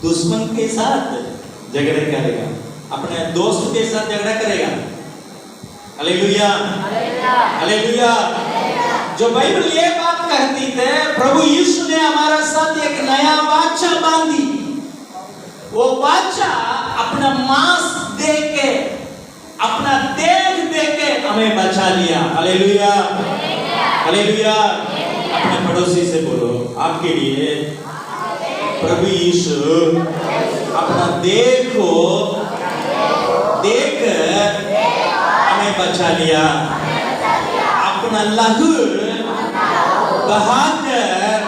दुश्मन के साथ झगड़ा करेगा, अपने दोस्त के साथ झगड़ा करेगा। Hallelujah, hallelujah. जो बाइबल ये बात कहती है, प्रभु यीशु ने हमारा साथ एक नया वाचा बांधी, वो वाचा अपना मांस दे के, अपना देह दे के हमें बचा लिया। Hallelujah, hallelujah. अपने पड़ोसी से बोलो, आपके लिए प्रभु यीशु अपना देह को देकर हमें बचा लिया, अपना लहू बहाकर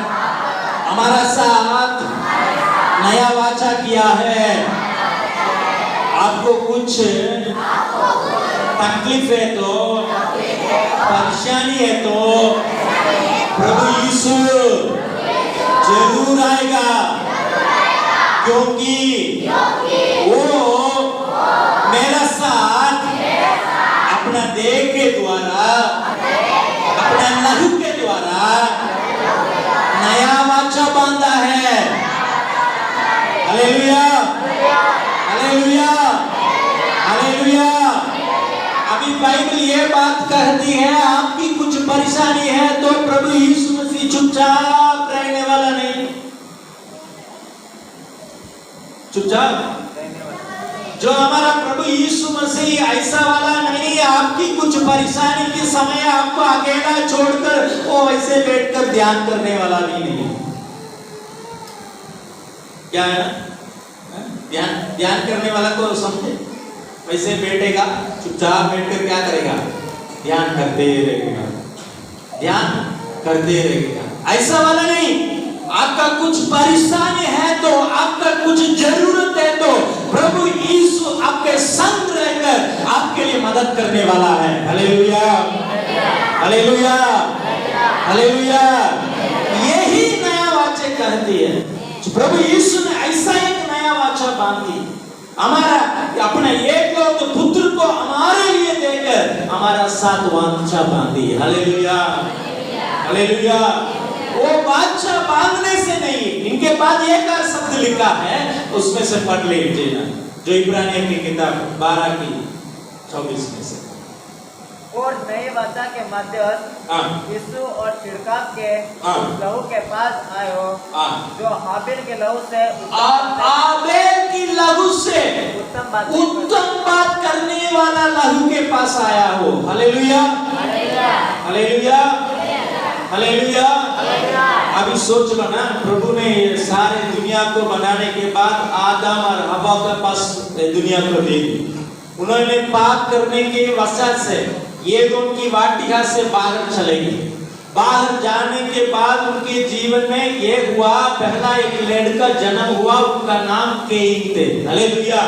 हमारा साथ नया वाचा किया है। आपको कुछ तकलीफ है तो, परेशानी है तो, प्रभु यीशु जरूर आएगा, क्योंकि वो मेरा साथ अपना देह के द्वारा, अपना लहू के द्वारा नया वाचा बांधा है। Hallelujah, hallelujah, hallelujah. अभी बाइबल ये बात कहती है, आपकी कुछ परेशानी है तो प्रभु यीशु मसीह चुपचाप रहने वाला नहीं, चुपचाप। जो हमारा प्रभु यीशु मसीह ऐसा वाला नहीं है, आपकी कुछ परेशानी के समय आपको अकेला छोड़कर वो ऐसे बैठकर ध्यान करने वाला भी नहीं है। क्या है ना, ध्यान करने वाला को समझे, वैसे बैठेगा चुपचाप बैठकर क्या करेगा, ध्यान करते रहेगा, ध्यान करते रहेगा। ऐसा वाला नहीं। आपका कुछ परेशानी है तो, आपका कुछ जरूरत है तो प्रभु यीशु आपके संग रहकर आपके लिए मदद करने वाला है। Hallelujah, hallelujah, hallelujah. यही नया वाचा कहती है, प्रभु यीशु ने ऐसा एक नया वाचा बांधी, हमारा अपने एक लोग पुत्र को हमारे लिए देकर हमारा साथ वाचा बांधी। Hallelujah, hallelujah. वो वाचा बांधने से नहीं, इनके बाद एक और शब्द लिखा है, उसमें से पढ़ लीजिए ना, जो इब्रानियों की किताब 12 की 24 में से। और नई वाचा के मध्यस्थ हाँ यीशु और छिड़काव के हाँ। लहू के पास आए हो, हाँ। जो हाबिल के लहू से और आबेल की लहू से उत्तम बात करने वाला लहू के पास आया हो। Hallelujah hallelujah hallelujah. अभी सोच लो ना, प्रभु ने ये सारे दुनिया को बनाने के बाद आदम और हवा के पास दुनिया को दे दी। उन्होंने पाप करने के वजह से ये उनकी वाटिका से बाहर चले गए। बाहर जाने के बाद उनके जीवन में ये हुआ, पहला एक लड़का जन्म हुआ, उनका नाम केन थे। हालेलुया।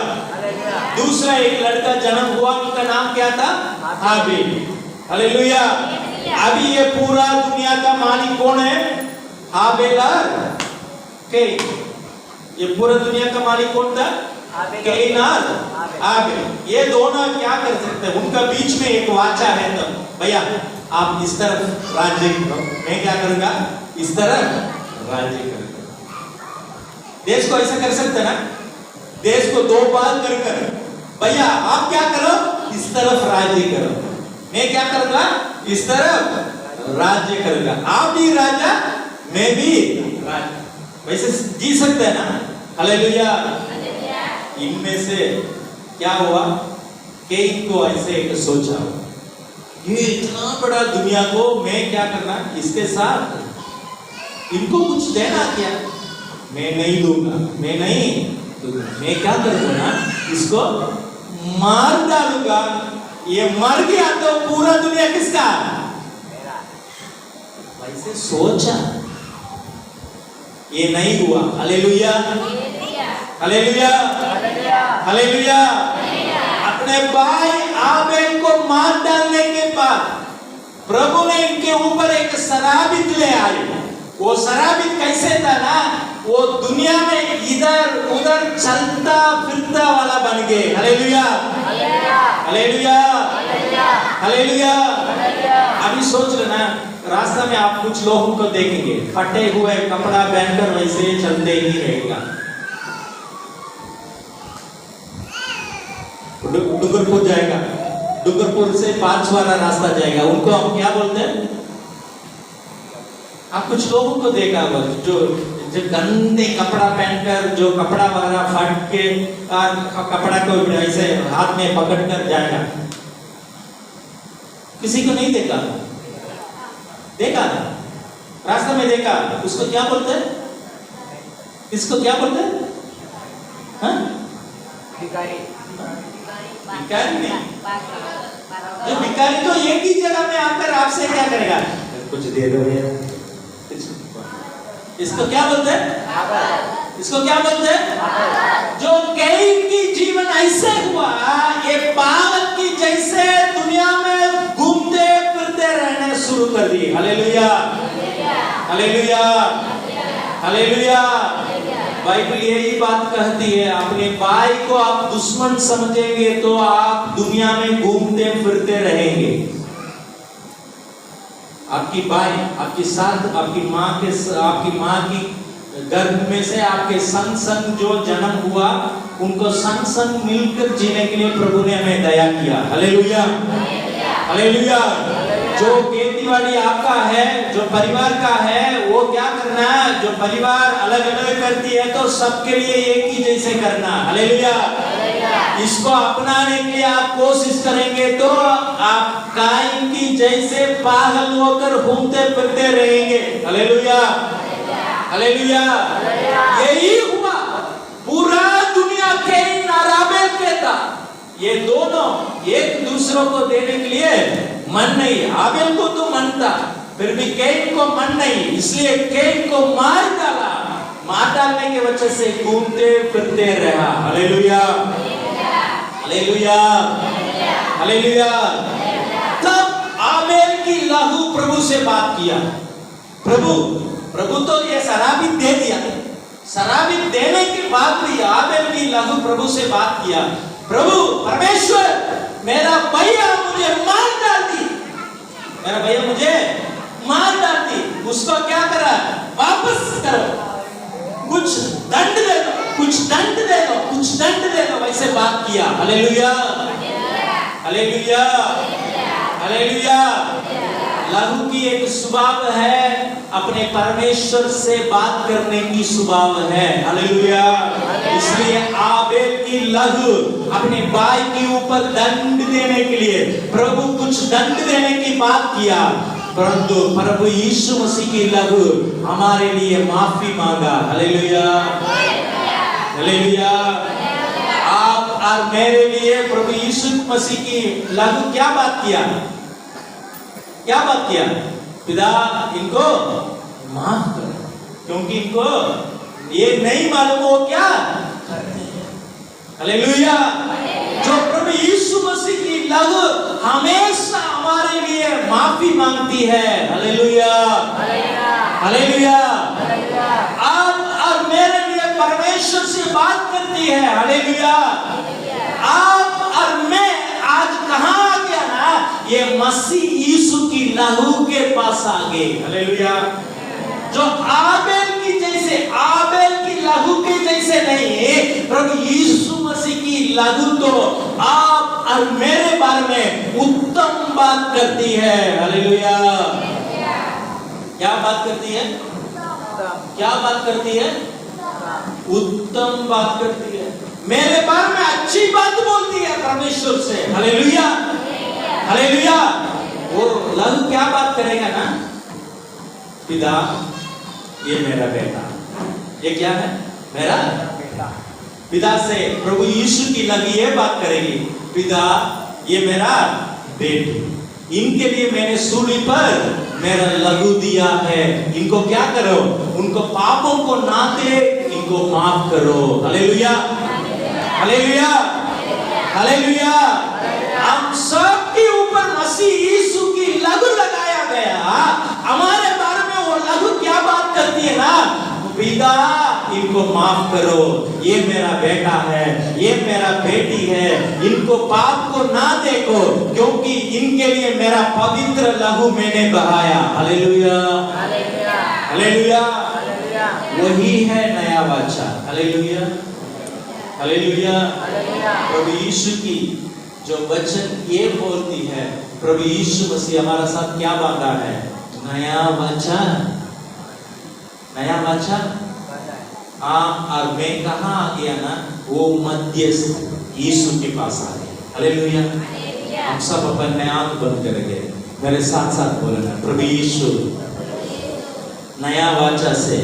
दूसरा एक लड़का जन्म हुआ, उनका नाम क्या था? हाबिल। हालेलुया। अभी ये पूरा दुनिया का मालिक कौन है? हाबिल और केन। ये पूरा दुनिया का मालिक कौन था? केन और हाबिल। ये दोनों क्या कर सकते हैं? उनका बीच में एक वाचा है। तो भैया आप इस तरफ राज्य करो, मैं क्या करूंगा? इस तरफ राज्य करूंगा। देश को ऐसा कर सकते ना? देश को दो भाग कर भैया आप क्या करो? इस तरफ राज्य करो, मैं क्या करूंगा? इस तरफ राज्य करूंगा। आप भी राजा, मैं भी राजा, वैसे जी सकते हैं ना? हालेलुया। इनमें से क्या हुआ? केन को ऐसे एक सोचा, ये इतना बड़ा दुनिया को मैं क्या करना इसके साथ, इनको कुछ देना क्या? मैं नहीं दूंगा, मैं नहीं दूंगा। मैं क्या करूंगा ना, इसको मार डालूंगा। ये मर गया तो पूरा दुनिया किसका? वैसे सोचा, ये नहीं हुआ। Hallelujah hallelujah hallelujah. अपने भाई आबेल को मार डालने के बाद प्रभु ने इनके ऊपर एक शराबित ले आए। वो शराबित कैसे था ना, वो दुनिया में इधर उधर चलता फिरता वाला बन गए। Hallelujah hallelujah hallelujah. अभी सोच लेना, रास्ता में आप कुछ लोगों को देखेंगे फटे हुए कपड़ा पहनकर वैसे चलते ही रहेगा। डुगरपुर जाएगा, डुगरपुर से 5 वाला रास्ता जाएगा, उनको हम क्या बोलते हैं? आप कुछ लोगों को देखा होगा जो गंदे कपड़ा पहनकर, जो कपड़ा वगैरह फट के कपड़ा को ऐसे हाथ में पकड़ कर जाएगा। किसी को नहीं देखा? देखा रास्ता में देखा, उसको क्या बोलते हैं? इसको क्या बोलते हैं? हाँ? भिखारी नहीं। जो भिखारी तो एक ही जगह में आकर आपसे क्या करेगा? कुछ दे दो यार। इसको क्या बोलते हैं? इसको क्या बोलते हैं? जो केन की जीवन ऐसे हुआ, ये पागल की जैसे दुनिया में घूमते फिरते रहने शुरू कर दिए। Hallelujah hallelujah hallelujah. बाइबल यही बात कहती है, अपने भाई को आप दुश्मन समझेंगे तो आप दुनिया में घूमते फिरते रहेंगे। आपकी भाई, आपकी साथ, आपकी माँ की गर्भ में से आपके संग संग जो जन्म हुआ, उनको संग संग मिलकर जीने के लिए प्रभु ने हमें दया किया। Hallelujah hallelujah. जो खेतीबाड़ी आपका है, जो परिवार का है, वो क्या करना है? जो परिवार अलग अलग करती है तो सबके लिए एक ही जैसे करना। हालेलुया। इसको अपनाने के लिए आप कोशिश करेंगे तो आप काइन की जैसे पागल होकर घूमते फिरते रहेंगे। Hallelujah hallelujah. यही हुआ, पूरा दुनिया केन और आबेल के था। ये दोनों एक दूसरों को देने के लिए मन नहीं। आबेल को तो मन था, फिर भी केन को मन नहीं, इसलिए केन को मार डाला। मार डालने की वजह से घूमते फिरते रहा। Hallelujah hallelujah hallelujah. तब आबेल की लहू प्रभु से बात किया। प्रभु तो ये शराबित दे दिया। शराबित देने के बाद भी आबेल की लहू प्रभु से बात किया। प्रभु परमेश्वर, मेरा भैया मुझे मार डाल दी, मेरा भैया मुझे मार डाल दी, उसको क्या करा? वापस करो, कुछ दंड दे दो, कुछ दंड दे दो, कुछ दंड दे दो, वैसे बात किया। Hallelujah hallelujah hallelujah. लहू की एक स्वभाव है, अपने परमेश्वर से बात करने की स्वभाव है। हालेलुया। इसलिए आबेल की लहू अपने भाई के ऊपर दंड देने के लिए प्रभु कुछ दंड देने की बात किया, परंतु प्रभु यीशु मसीह की लहू हमारे लिए माफी मांगा। Hallelujah, hallelujah. आप और मेरे लिए प्रभु यीशु मसीह की लहू क्या बात किया, क्या बात किया? पिता इनको माफ करो, क्योंकि इनको ये नहीं मालूम हो क्या। हालेलुया। जो प्रभु यीशु मसीह की लहू हमेशा हमारे लिए माफी मांगती है। Hallelujah, hallelujah. आप और मेरे लिए परमेश्वर से बात करती है। हालेलुया। आप और मैं आज कहां आ गया ना, ये मसीह यीशु की लहू के पास आ गए। हालेलुया। जो आबेल की जैसे, आबेल की लहू के जैसे नहीं, प्रभु यीशु मसीह की लहू तो आप और मेरे बारे में उत्तम बात करती है। हालेलुया। क्या बात करती है? क्या बात करती है? उत्तम बात करती है। मेरे बारे में अच्छी बात बोलती है परमेश्वर से। Hallelujah, hallelujah. वो लहू क्या बात करेगा ना, पिता ये मेरा बेटा, ये क्या है? मेरा बेटा। पिता से प्रभु यीशु की लहू ये बात करेगी, पिता ये मेरा बेटी, इनके लिए मैंने सूली पर मेरा लहू दिया है, इनको क्या करो, उनको पापों को ना दे, इनको माफ करो। Hallelujah, hallelujah, hallelujah. हम सब के ऊपर मसीह यीशु की लहू लगाया गया। हमारे बारे में वो लहू क्या बात करती है ना, पिता इनको माफ करो, ये मेरा बेटा है, ये मेरा बेटी है, इनको पाप को ना देखो, क्योंकि इनके लिए मेरा पवित्र लहू मैंने बहाया। Hallelujah, hallelujah. वही है नया वाचा। Hallelujah, hallelujah. प्रभु यीशु की जो वचन ये बोलती है, प्रभु यीशु मसीह हमारा साथ क्या बांधा है? नया वाचा, नया वाचा। और मैं कहाँ आ गया ना, वो मध्यस्थ यीशु के पास आ गए। हालेलुया। हम सब अपन आंख बंद करेंगे, मेरे साथ साथ बोलना, प्रभु यीशु नया वाचा से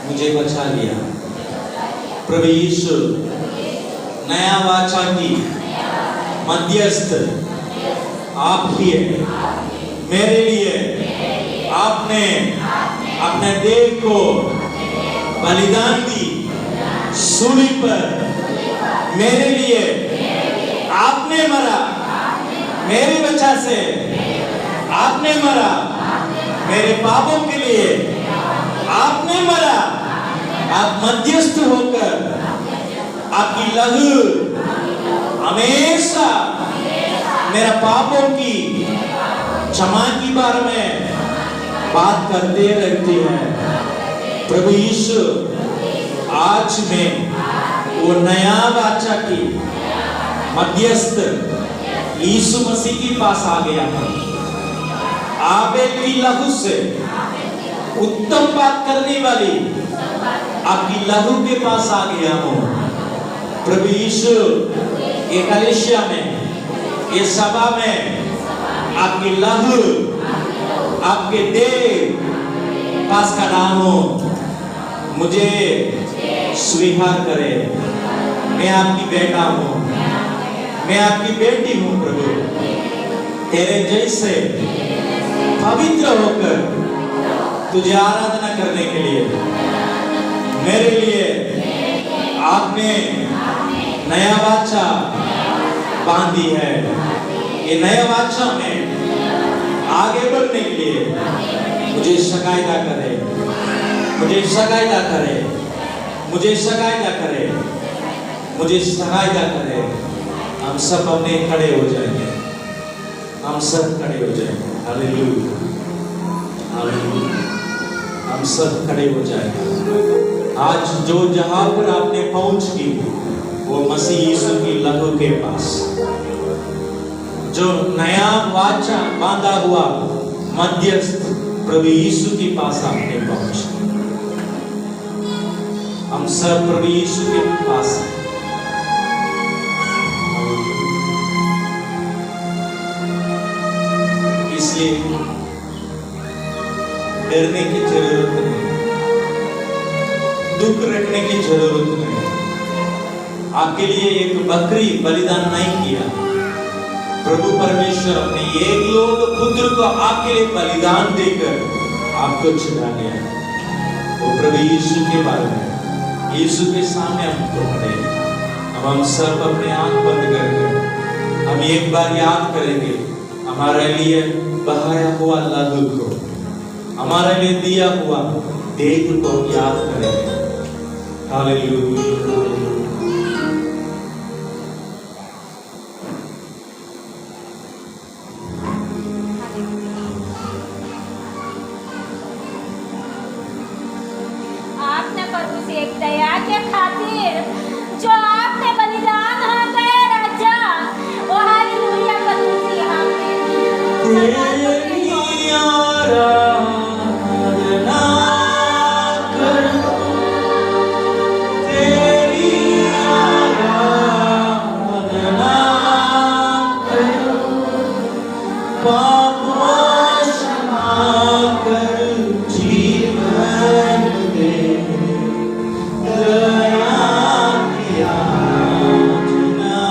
मुझे बचा लिया। प्रभु यीशु नया वाचा की मध्यस्थ आप ही है। मेरे लिए आपने अपने देह को बलिदान दी सूली पर, मेरे लिए आपने मरा, मेरी वजह से आपने मरा, मेरे पापों के लिए आपने मरा। आप मध्यस्थ होकर आपकी लहू हमेशा मेरा पापों की क्षमा की बारे में बात करते रहती है। प्रभु यीशु आज मैं वो नया वाचा की मध्यस्थ यीशु मसीह के पास आ गया हूँ। आबेल की लहू से उत्तम बात करने वाली आपकी लहू के पास आ गया हूँ। प्रभु यीशु ये कलीसिया में, ये सभा में आपकी लहू, आपके देह पास खड़ा हूँ, मुझे स्वीकार करे। मैं आपकी बेटा हूँ, मैं आपकी बेटी हूँ। प्रभु तेरे जैसे पवित्र होकर तुझे आराधना करने के लिए मेरे लिए आपने नया वाचा बांधी है। ये नया वाचा में आगे बढ़ने के लिए मुझे सहायता करे, मुझे सहायता करे, मुझे सहायता करे, मुझे सहायता करे। हम सब अपने खड़े हो जाएंगे, हम सब खड़े हो जाएंगे। Hallelujah, hallelujah. हम सब खड़े हो जाएंगे। आज जो जहां पर आपने पहुंच की, वो मसीह यीशु की लहू के पास, जो नया वाचा बांधा हुआ मध्यस्थ प्रभु यीशु के पास आपने पहुंचे। हम सब प्रभु यीशु के पास हैं। इसलिए डरने की जरूरत नहीं, दुख रखने की जरूरत नहीं। आपके लिए एक बकरी बलिदान नहीं किया, प्रभु परमेश्वर अपने एक लोग पुत्र को आपके लिए बलिदान देकर आपको छुड़ा गया। वो प्रभु यीशु के बारे में, यीशु के सामने हमको खड़े हैं। अब हम सब अपने आंख बंद करके हम एक बार याद करेंगे हमारे लिए बहाया हुआ लहू को, हमारे लिए दिया हुआ देह को याद करेंगे। हालेलुया। आपने प्रभु से एक दया के खातिर जो आपने बलिदान हो गए राजा, ओ हालेलुया प्रभु से हमने तेरी आराधना करो, तेरी आराधना करो, पापों क्षमा कर जीवन दे, दया की याचना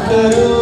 करो।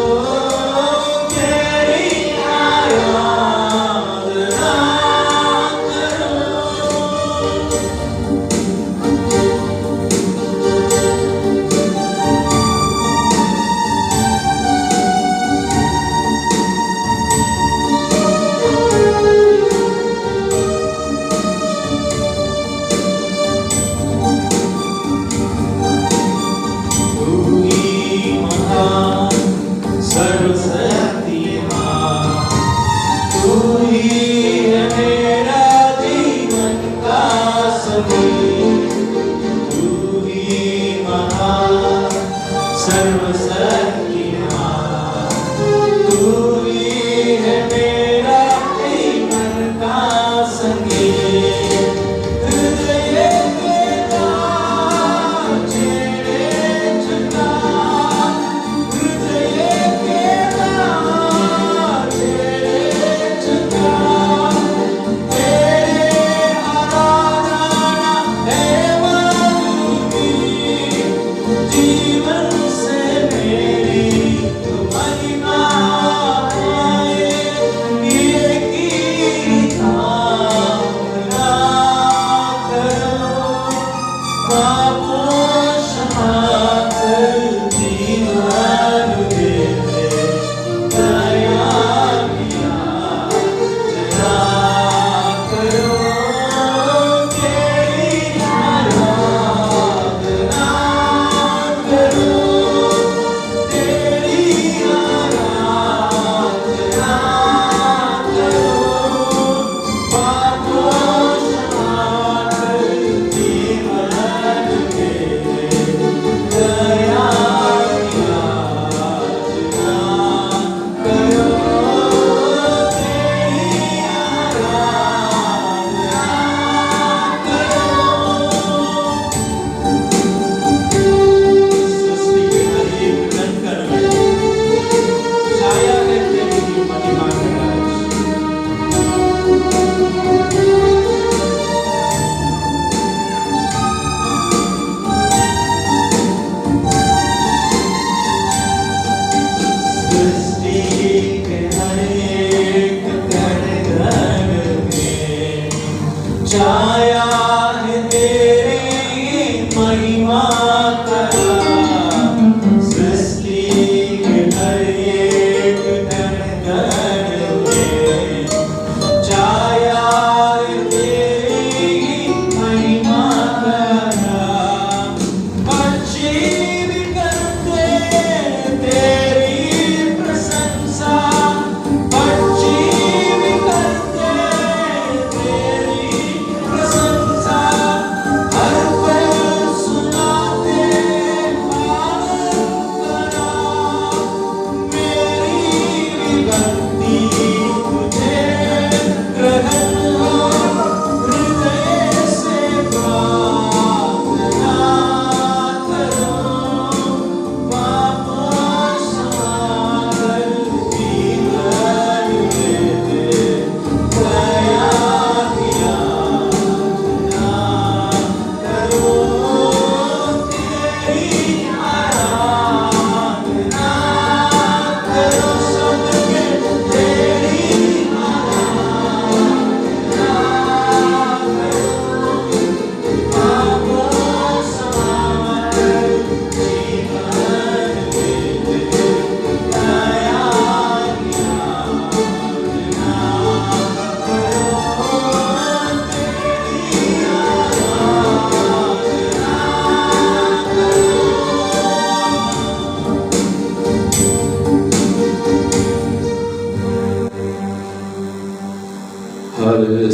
जीवन से और